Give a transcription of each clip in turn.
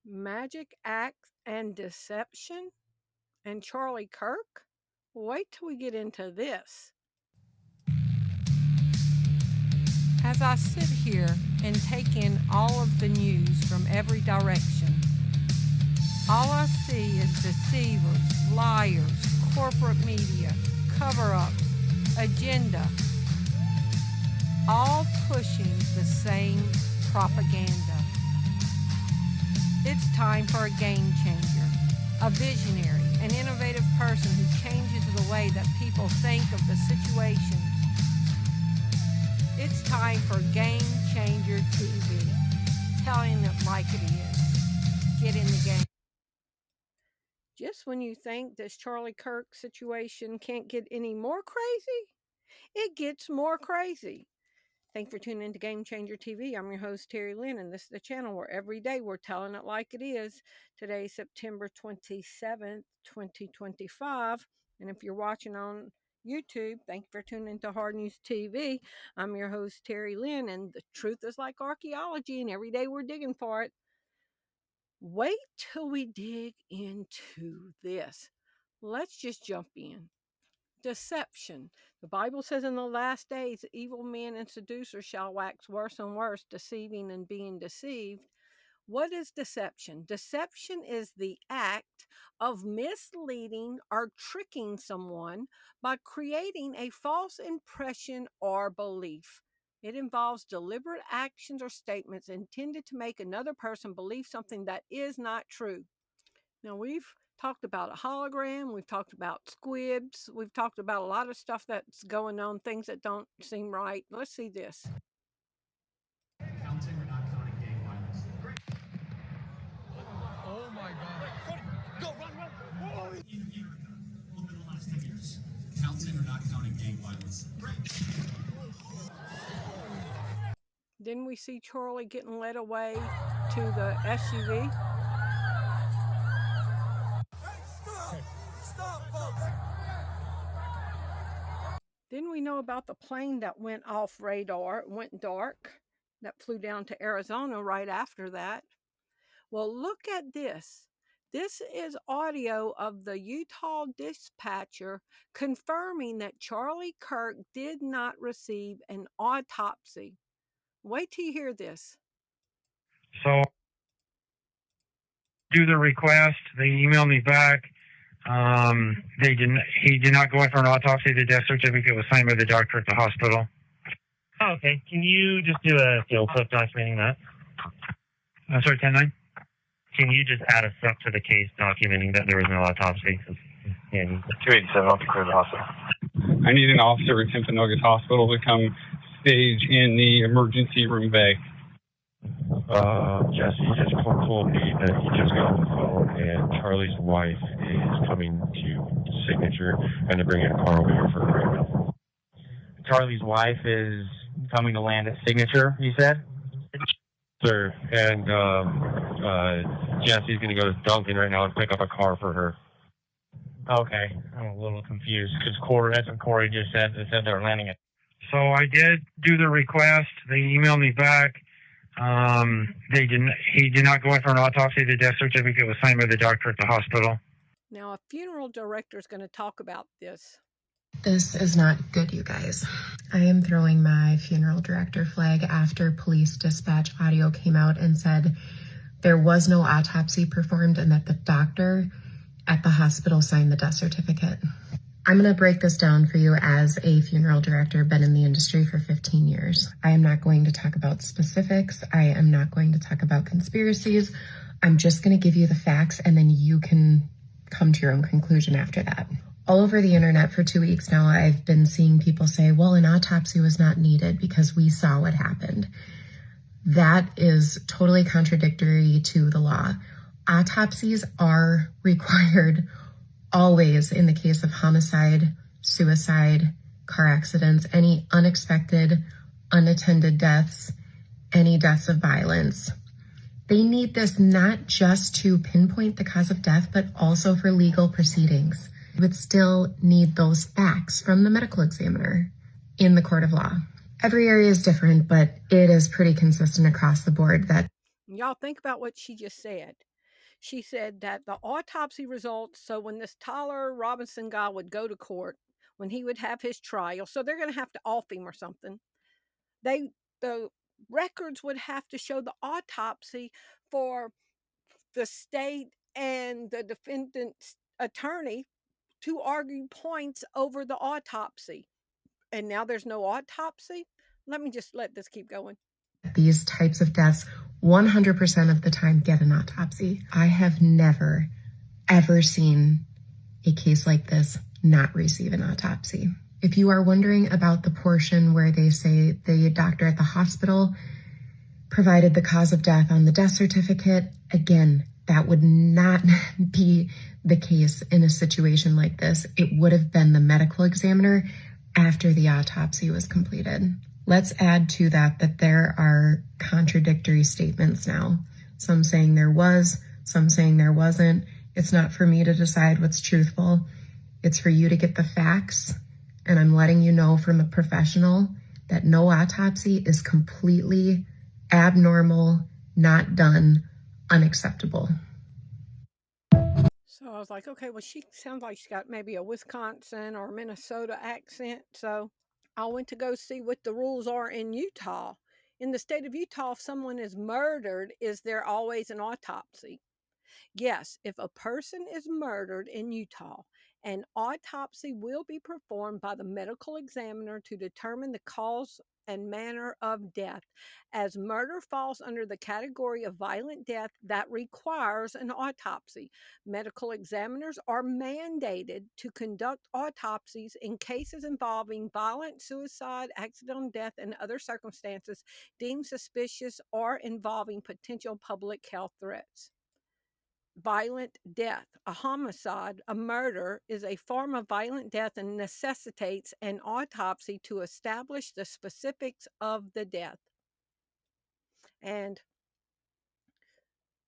Magic acts and deception and Charlie Kirk? Wait till we get into this. As I sit here and take in all of the news from every direction, all I see is deceivers, liars, corporate media, cover-ups, agenda, all pushing the same propaganda. It's time for a game changer, a visionary, an innovative person who changes the way that people think of the situations. It's time for Game Changer TV, telling it like it is. Get in the game. Just when you think this Charlie Kirk situation can't get any more crazy, it gets more crazy. Thanks for tuning in to Game Changer TV. I'm your host, Terry Lynn, and this is the channel where every day we're telling it like it is. Today, September 27th, 2025. And if you're watching on YouTube, thank you for tuning into HardNews TV. I'm your host, Terry Lynn, and the truth is like archaeology, and every day we're digging for it. Wait till we dig into this. Let's just jump in. Deception. The Bible says in the last days, evil men and seducers shall wax worse and worse, deceiving and being deceived. What is deception? Deception is the act of misleading or tricking someone by creating a false impression or belief. It involves deliberate actions or statements intended to make another person believe something that is not true. Now, we've talked about a hologram, we've talked about squibs, we've talked about a lot of stuff that's going on, things that don't seem right. Let's see this. Counting or not counting gang violence? Oh my God. Go, run. Whoa. Over the last 10 years. Counting or not counting gang violence? Didn't we see Charlie getting led away to the SUV? Stop, folks. Didn't we know about the plane that went off radar, it went dark, that flew down to Arizona right after that? Well, look at this. This is audio of the Utah dispatcher confirming that Charlie Kirk did not receive an autopsy. Wait till you hear this. So, do the request. They emailed me back. He did not go in for an autopsy. The death certificate was signed by the doctor at the hospital. Oh, okay. Can you just do a field clip documenting that? Sorry, 10-9? Can you just add a step to the case documenting that there was no autopsy? Yeah, 287, I'll clear the hospital. I need an officer at Timpanogos Hospital to come stage in the emergency room bay. Jesse just told me that he just got on the phone and Charlie's wife is coming to Signature and they're bringing a car over here for her right now. Charlie's wife is coming to land at Signature, you said? Sir, and Jesse's going to go to Duncan right now and pick up a car for her. Okay, I'm a little confused because that's what Corey just said. They said they were landing it. So I did do the request. They emailed me back. He did not go in for an autopsy. The death certificate was signed by the doctor at the hospital. Now, a funeral director is going to talk about this. This is not good, you guys. I am throwing my funeral director flag after police dispatch audio came out and said there was no autopsy performed and that the doctor at the hospital signed the death certificate. I'm going to break this down for you as a funeral director, been in the industry for 15 years. I am not going to talk about specifics. I am not going to talk about conspiracies. I'm just going to give you the facts and then you can come to your own conclusion after that. All over the internet for 2 weeks now, I've been seeing people say, well, an autopsy was not needed because we saw what happened. That is totally contradictory to the law. Autopsies are required always in the case of homicide, suicide, car accidents, any unexpected, unattended deaths, any deaths of violence. They need this not just to pinpoint the cause of death, but also for legal proceedings. You would still need those facts from the medical examiner in the court of law. Every area is different, but it is pretty consistent across the board that... Y'all think about what she just said. She said that the autopsy results, so when this Tyler Robinson guy would go to court, when he would have his trial, so they're going to have to off him or something, the records would have to show the autopsy for the state and the defendant's attorney to argue points over the autopsy. And now there's no autopsy? Let me just let this keep going. These types of deaths 100% of the time get an autopsy. I have never, ever seen a case like this not receive an autopsy. If you are wondering about the portion where they say the doctor at the hospital provided the cause of death on the death certificate, again, that would not be the case in a situation like this. It would have been the medical examiner after the autopsy was completed. Let's add to that there are contradictory statements now. Some saying there was, some saying there wasn't. It's not for me to decide what's truthful. It's for you to get the facts. And I'm letting you know from a professional that no autopsy is completely abnormal, not done, unacceptable. So I was like, okay, well, she sounds like she's got maybe a Wisconsin or Minnesota accent. So I went to go see what the rules are in Utah. In the state of Utah, if someone is murdered, is there always an autopsy? Yes, if a person is murdered in Utah, an autopsy will be performed by the medical examiner to determine the cause and manner of death. As murder falls under the category of violent death that requires an autopsy, medical examiners are mandated to conduct autopsies in cases involving violent suicide, accidental death, and other circumstances deemed suspicious or involving potential public health threats. Violent death, a homicide, a murder, is a form of violent death and necessitates an autopsy to establish the specifics of the death. And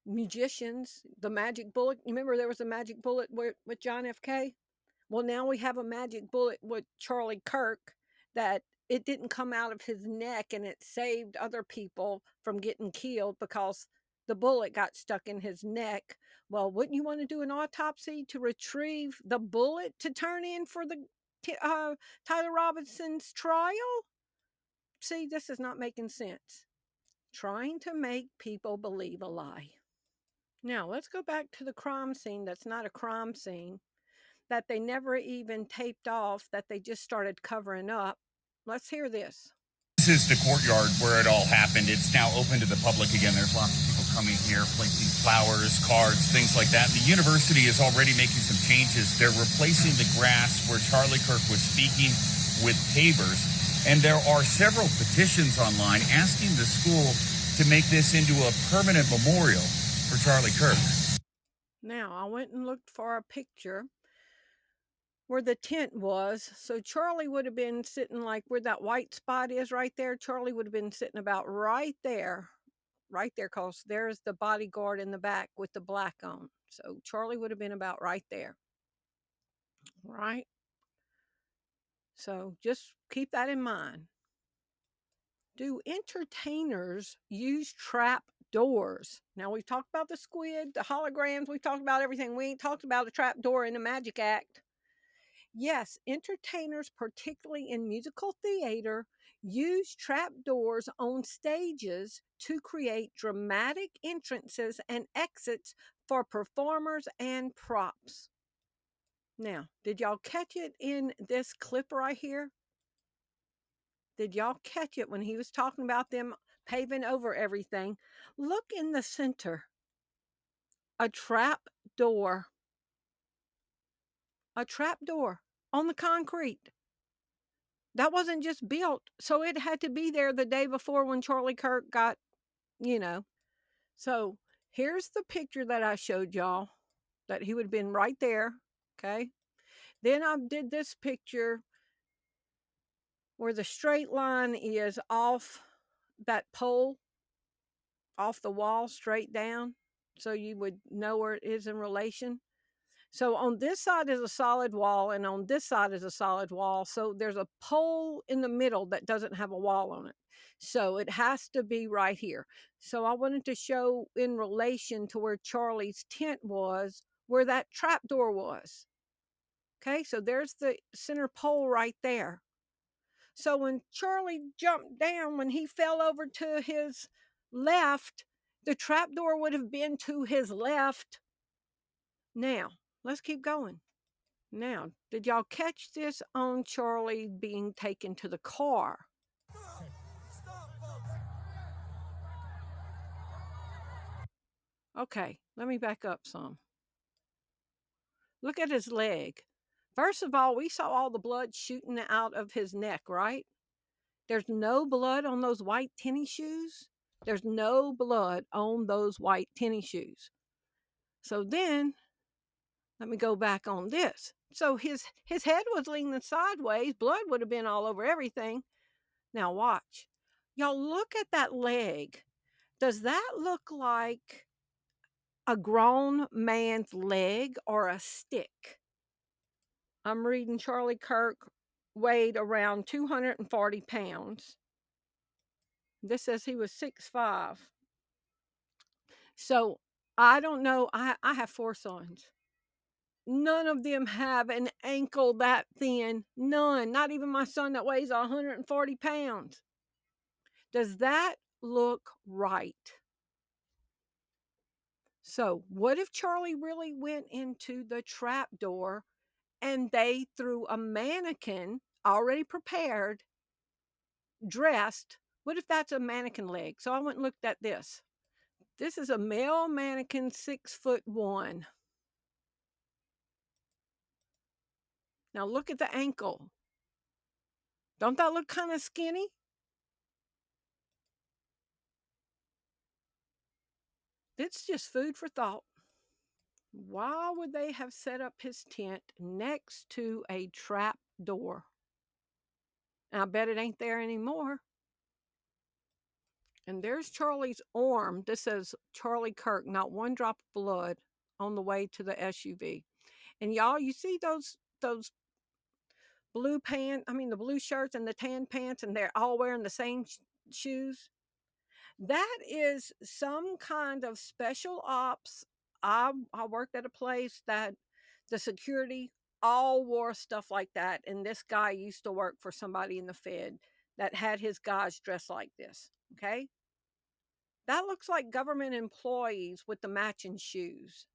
magicians, the magic bullet, you remember there was a magic bullet with John F. K? Well, now we have a magic bullet with Charlie Kirk that it didn't come out of his neck and it saved other people from getting killed because the bullet got stuck in his neck. Well, wouldn't you want to do an autopsy to retrieve the bullet to turn in for the Tyler Robinson's trial? See, this is not making sense. Trying to make people believe a lie. Now, let's go back to the crime scene that's not a crime scene, that they never even taped off, that they just started covering up. Let's hear this. This is the courtyard where it all happened. It's now open to the public again. There's lots of people coming here, placing flowers, cards, things like that. The university is already making some changes. They're replacing the grass where Charlie Kirk was speaking with pavers. And there are several petitions online asking the school to make this into a permanent memorial for Charlie Kirk. Now, I went and looked for a picture where the tent was. So Charlie would have been sitting like where that white spot is right there. Charlie would have been sitting about right there, because there's the bodyguard in the back with the black on. So Charlie would have been about right there. Right? So just keep that in mind. Do entertainers use trap doors? Now, we've talked about the squid, the holograms, we've talked about everything. We ain't talked about a trap door in a magic act. Yes, entertainers, particularly in musical theater, use trap doors on stages to create dramatic entrances and exits for performers and props. Now, did y'all catch it in this clip right here? Did y'all catch it when he was talking about them paving over everything? Look in the center. A trap door. A trap door on the concrete. That wasn't just built, so it had to be there the day before when Charlie Kirk got, you know. So here's the picture that I showed y'all, that he would have been right there, okay? Then I did this picture where the straight line is off that pole, off the wall, straight down, so you would know where it is in relation. So on this side is a solid wall, and on this side is a solid wall. So there's a pole in the middle that doesn't have a wall on it. So it has to be right here. So I wanted to show in relation to where Charlie's tent was, where that trap door was. Okay, so there's the center pole right there. So when Charlie jumped down, when he fell over to his left, the trap door would have been to his left. Now, let's keep going. Now, did y'all catch this on Charlie being taken to the car? Okay, let me back up some. Look at his leg. First of all, we saw all the blood shooting out of his neck, right? There's no blood on those white tennis shoes. There's no blood on those white tennis shoes. So then, let me go back on this. So his head was leaning sideways. Blood would have been all over everything. Now watch. Y'all look at that leg. Does that look like a grown man's leg or a stick? I'm reading Charlie Kirk weighed around 240 pounds. This says he was 6'5". So I don't know. I have 4 sons. None of them have an ankle that thin. None. Not even my son that weighs 140 pounds. Does that look right? So what if Charlie really went into the trap door and they threw a mannequin already prepared, dressed? What if that's a mannequin leg? So I went and looked at this. This is a male mannequin, 6'1". Now look at the ankle. Don't that look kind of skinny? It's just food for thought. Why would they have set up his tent next to a trap door? And I bet it ain't there anymore. And there's Charlie's arm. This says Charlie Kirk, not one drop of blood on the way to the SUV. And y'all, you see those blue pants, the blue shirts and the tan pants, and they're all wearing the same shoes? That is some kind of special ops. I worked at a place that the security all wore stuff like that. And this guy used to work for somebody in the Fed that had his guys dressed like this. Okay. That looks like government employees with the matching shoes.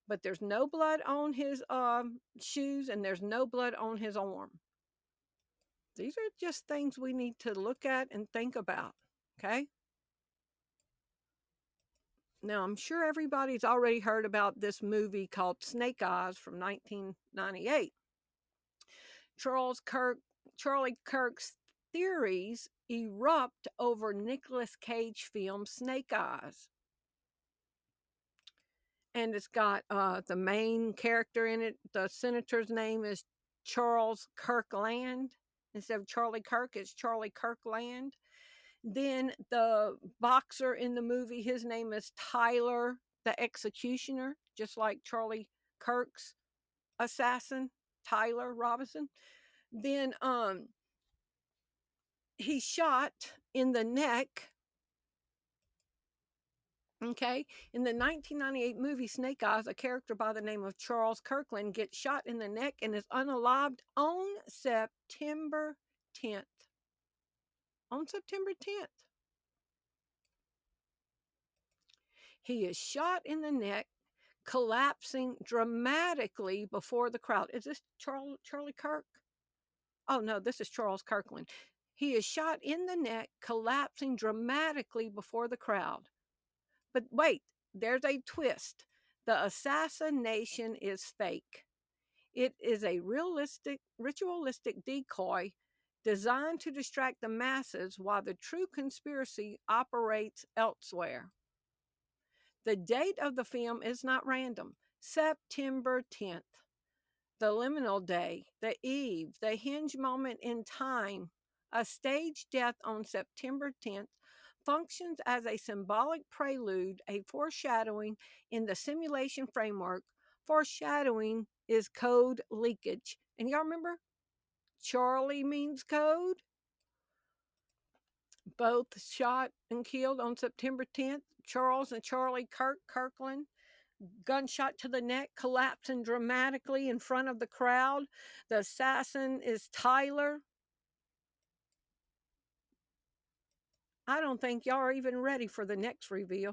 But there's no blood on his shoes, and there's no blood on his arm. These are just things we need to look at and think about. Okay. Now, I'm sure everybody's already heard about this movie called Snake Eyes from 1998. Charlie Kirk's theories erupt over Nicolas Cage film Snake Eyes. And it's got the main character in it. The senator's name is Charles Kirkland. Instead of Charlie Kirk, it's Charlie Kirkland. Then the boxer in the movie, his name is Tyler the Executioner, just like Charlie Kirk's assassin, Tyler Robinson. Then he's shot in the neck. Okay, in the 1998 movie Snake Eyes, a character by the name of Charles Kirkland gets shot in the neck and is unalived on September 10th. On September 10th. He is shot in the neck, collapsing dramatically before the crowd. Is this Charlie Kirk? Oh, no, this is Charles Kirkland. He is shot in the neck, collapsing dramatically before the crowd. But wait, there's a twist. The assassination is fake. It is a ritualistic decoy designed to distract the masses while the true conspiracy operates elsewhere. The date of the film is not random. September 10th. The liminal day, the eve, the hinge moment in time. A staged death on September 10th functions as a symbolic prelude, a foreshadowing in the simulation framework Foreshadowing is code leakage. And y'all remember? Charlie means code. Both shot and killed on September 10th. Charles and Charlie Kirkland. Gunshot to the neck, collapsing dramatically in front of the crowd. The assassin is Tyler. I don't think y'all are even ready for the next reveal.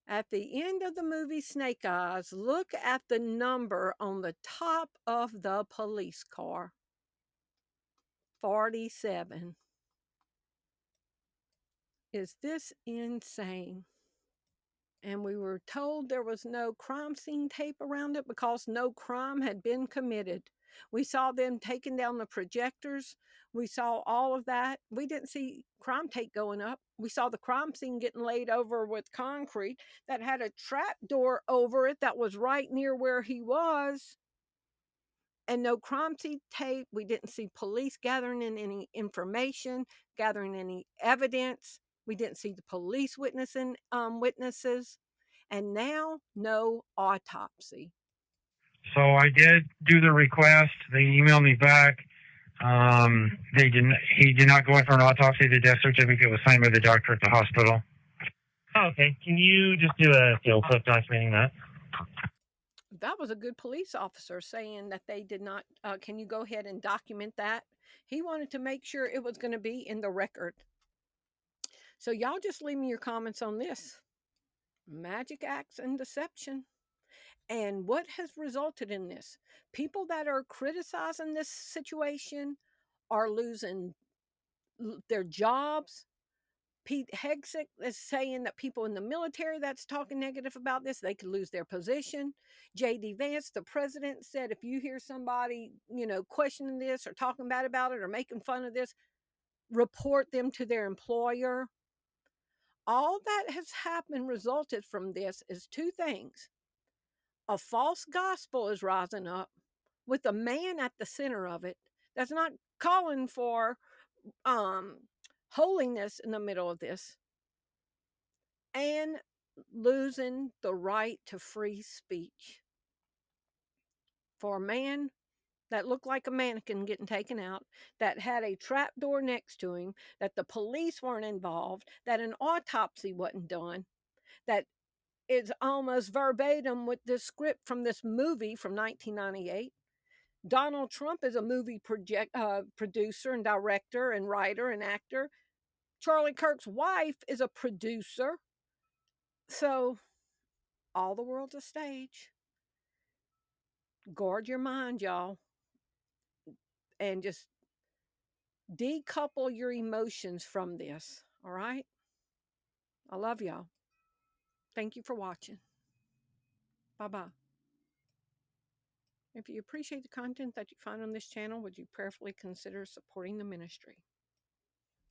At the end of the movie Snake Eyes, look at the number on the top of the police car. 47. Is this insane? And we were told there was no crime scene tape around it because no crime had been committed. We saw them taking down the projectors. We saw all of that. We didn't see crime tape going up. We saw the crime scene getting laid over with concrete that had a trap door over it that was right near where he was. And no crime scene tape. We didn't see police gathering in any information, gathering any evidence. We didn't see the police witnessing witnesses. And now, no autopsy. So I did do the request. They emailed me back. They didn't. He did not go in for an autopsy. The death certificate was signed by the doctor at the hospital. Oh, okay. Can you just do a clip documenting that? That was a good police officer saying that they did not. Can you go ahead and document that? He wanted to make sure it was going to be in the record. So y'all just leave me your comments on this. Magic acts and deception. And what has resulted in this? People that are criticizing this situation are losing their jobs. Pete Hegseth is saying that people in the military that's talking negative about this, they could lose their position. J.D. Vance, the president, said if you hear somebody, questioning this or talking bad about it or making fun of this, report them to their employer. All that has happened resulted from this is two things. A false gospel is rising up with a man at the center of it that's not calling for holiness in the middle of this, and losing the right to free speech. For a man that looked like a mannequin getting taken out, that had a trap door next to him, that the police weren't involved, that an autopsy wasn't done, that is almost verbatim with this script from this movie from 1998. Donald Trump is a movie producer and director and writer and actor. Charlie Kirk's wife is a producer. So all the world's a stage. Guard your mind, y'all, and just decouple your emotions from this. All right? I love y'all. Thank you for watching. Bye-bye. If you appreciate the content that you find on this channel, would you prayerfully consider supporting the ministry?